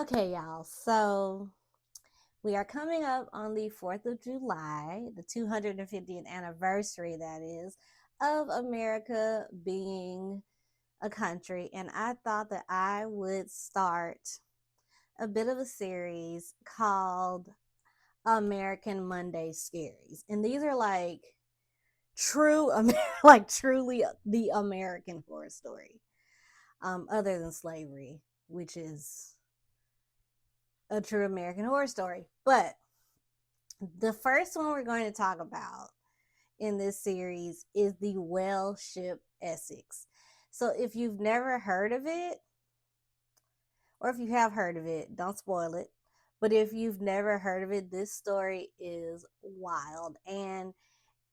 Okay, y'all. So we are coming up on the 4th of July, the 250th anniversary, that is, of America being a country. And I thought that I would start a bit of a series called American Monday Scaries. And these are like like truly the American horror story, other than slavery, which is a true American horror story. But the first one we're going to talk about in this series is the whale ship Essex. So if you've never heard of it, or if you have heard of it, don't spoil it. But if you've never heard of it, this story is wild. And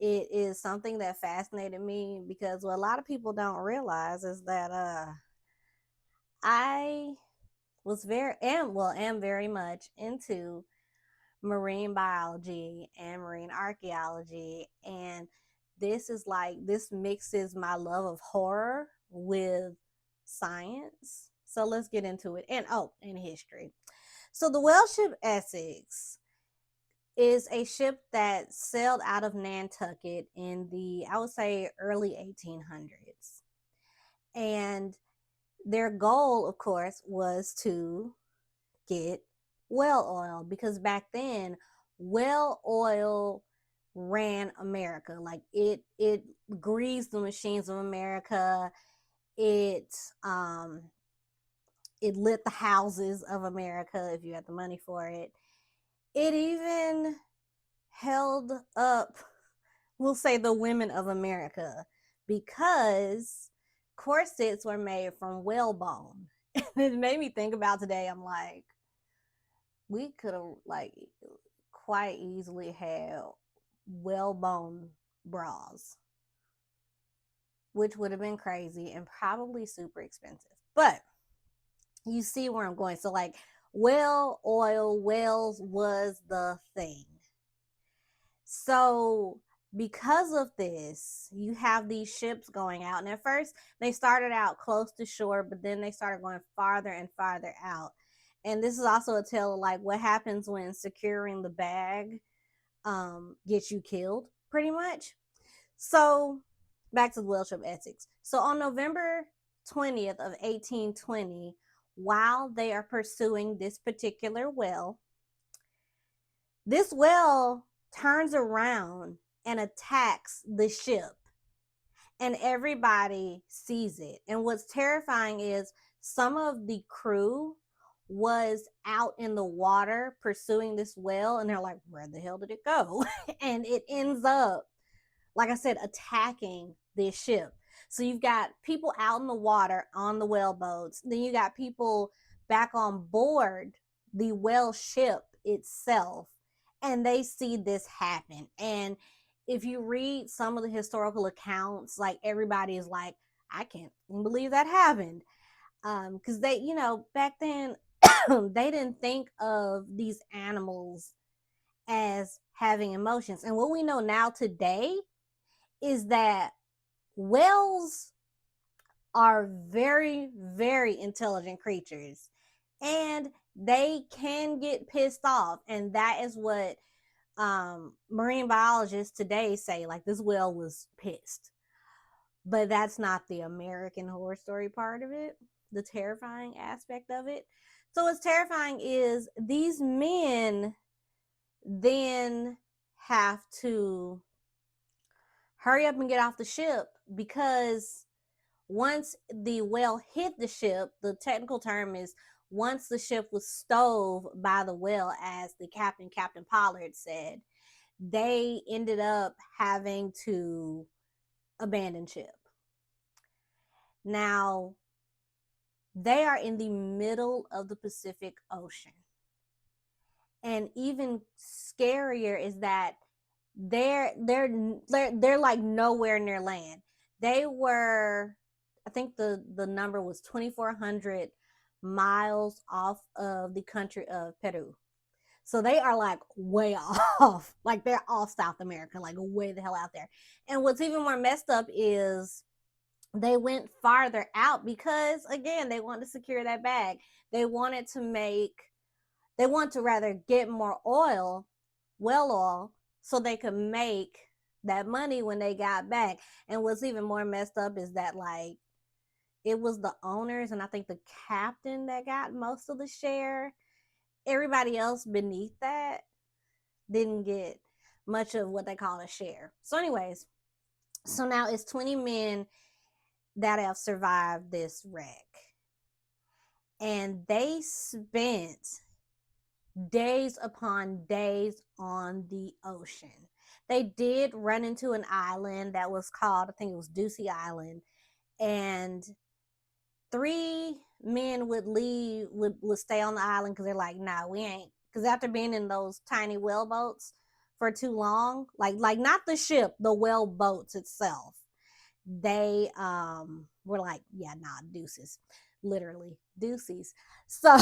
it is something that fascinated me because what a lot of people don't realize is that I am very much into marine biology and marine archaeology, and this mixes my love of horror with science. So let's get into it. And history. So the whale ship Essex is a ship that sailed out of Nantucket in the, I would say, early 1800s. And their goal, of course, was to get whale oil, because back then whale oil ran America. Like it greased the machines of America. It it lit the houses of America if you had the money for it. It even held up, we'll say, the women of America, because corsets were made from whale bone. And it made me think about today. I'm like, we could have like quite easily had whalebone bras, which would have been crazy and probably super expensive. But you see where I'm going. So like whale oil, whales was the thing. So because of this, you have these ships going out. And at first they started out close to shore, but then they started going farther and farther out. And this is also a tale of like what happens when securing the bag gets you killed, pretty much. So back to the whale ship Essex. So on November 20th of 1820, while they are pursuing this particular whale, this whale turns around and attacks the ship, and everybody sees it. And what's terrifying is some of the crew was out in the water pursuing this whale, and they're like, where the hell did it go? And it ends up, like I said, attacking this ship. So you've got people out in the water on the whale boats, then you got people back on board the whale ship itself, and they see this happen. And if you read some of the historical accounts, like everybody is like, I can't believe that happened. Because they, back then, they didn't think of these animals as having emotions. And what we know now today is that whales are very, very intelligent creatures, and they can get pissed off. And that is what marine biologists today say, like, this whale was pissed. But that's not the American horror story part of it, the terrifying aspect of it. So what's terrifying is these men then have to hurry up and get off the ship, because once the whale hit the ship, the technical term is once the ship was stove by the whale, as the Captain Pollard said, they ended up having to abandon ship. Now, they are in the middle of the Pacific Ocean. And even scarier is that they're like nowhere near land. They were, I think the number was 2,400 miles off of the country of Peru. So they are like way off, like they're off South America, like way the hell out there. And what's even more messed up is they went farther out because, again, they wanted to secure that bag. They wanted to rather get more oil, well oil, so they could make that money when they got back. And what's even more messed up is that, like, it was the owners and I think the captain that got most of the share. Everybody else beneath that didn't get much of what they call a share. So, anyways, so now it's 20 men that have survived this wreck. And they spent days upon days on the ocean. They did run into an island that was called, I think it was Ducey Island, and 3 men would stay on the island because they're like, nah, we ain't. Because after being in those tiny whaleboats for too long, like not the ship, the whaleboats itself, they were like, yeah, nah, deuces, literally deuces. So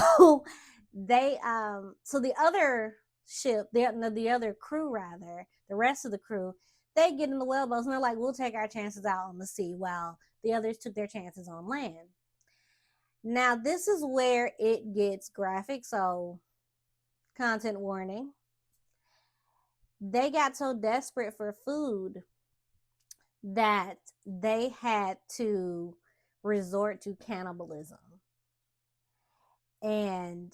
so the other ship, the other crew, rather, the rest of the crew, they get in the whaleboats and they're like, we'll take our chances out on the sea while the others took their chances on land. Now this is where it gets graphic, so content warning. They got so desperate for food that they had to resort to cannibalism. And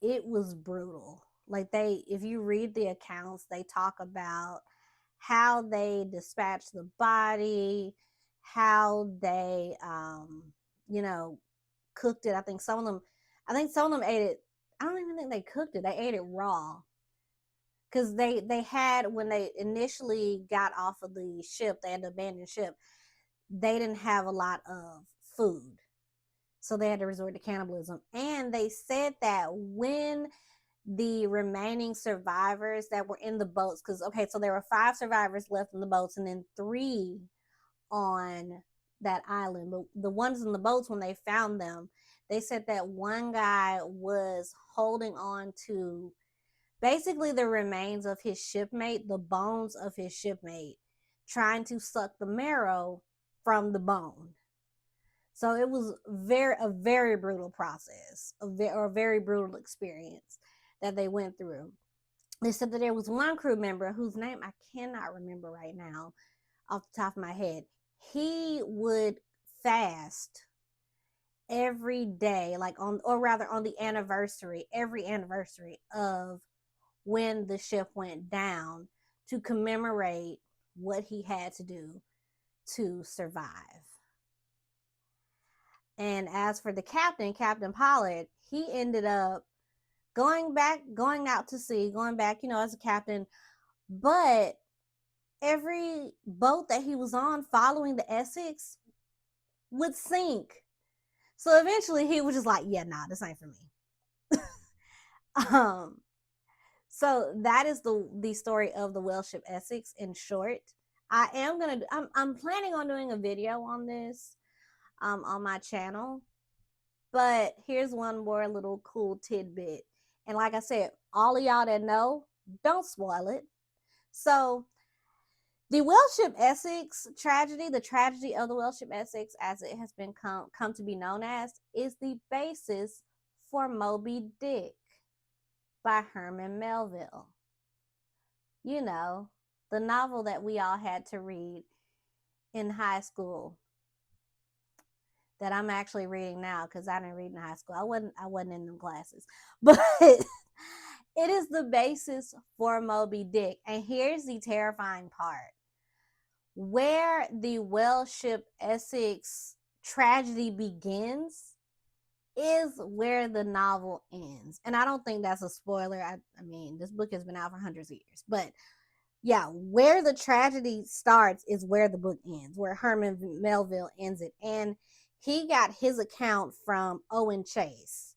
it was brutal. Like, if you read the accounts, they talk about how they dispatched the body, how they cooked it. I think some of them ate it. I don't even think they cooked it. They ate it raw. Because they had, when they initially got off of the ship, they had to abandon ship, they didn't have a lot of food. So they had to resort to cannibalism. And they said that when the remaining survivors that were in the boats, because, okay, so there were 5 survivors left in the boats and then 3 on that island. But the ones in the boats, when they found them, they said that one guy was holding on to basically the remains of his shipmate, the bones of his shipmate, trying to suck the marrow from the bone. So it was a very brutal process, or a very brutal experience that they went through. They said that there was one crew member whose name I cannot remember right now off the top of my head. He would fast every day, like on the anniversary, every anniversary of when the ship went down, to commemorate what he had to do to survive. And as for the captain, Captain Pollard, he ended up going out to sea, going back, as a captain. But every boat that he was on following the Essex would sink. So eventually he was just like, yeah, nah, this ain't for me. So that is the story of the whale ship Essex in short. I'm planning on doing a video on this on my channel. But here's one more little cool tidbit. And like I said, all of y'all that know, don't spoil it. So the whale ship Essex tragedy, the tragedy of the whale ship Essex, as it has been come to be known as, is the basis for Moby Dick by Herman Melville. You know, the novel that we all had to read in high school, that I'm actually reading now because I didn't read in high school. I wasn't in them classes. But it is the basis for Moby Dick. And here's the terrifying part. Where the whale ship Essex tragedy begins is where the novel ends. And I don't think that's a spoiler. I mean, this book has been out for hundreds of years. But yeah, where the tragedy starts is where the book ends, where Herman Melville ends it. And he got his account from Owen Chase,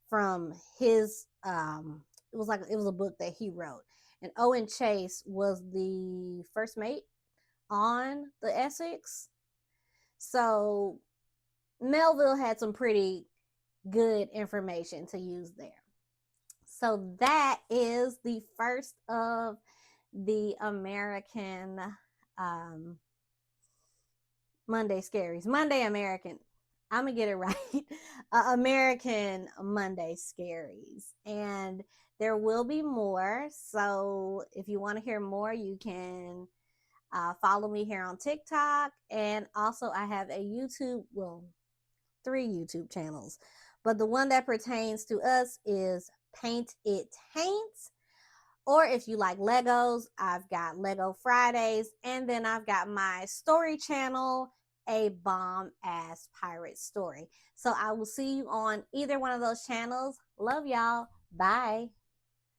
from his it was a book that he wrote. And Owen Chase was the first mate on the Essex. So Melville had some pretty good information to use there. So that is the first of the American Monday Scaries. Monday American. I'm going to get it right. American Monday Scaries. And there will be more. So if you want to hear more, you can follow me here on TikTok. And also, I have a YouTube, well, 3 YouTube channels. But the one that pertains to us is Paint It Taints. Or if you like Legos, I've got Lego Fridays. And then I've got my story channel, A Bomb Ass Pirate Story. So I will see you on either one of those channels. Love y'all. Bye.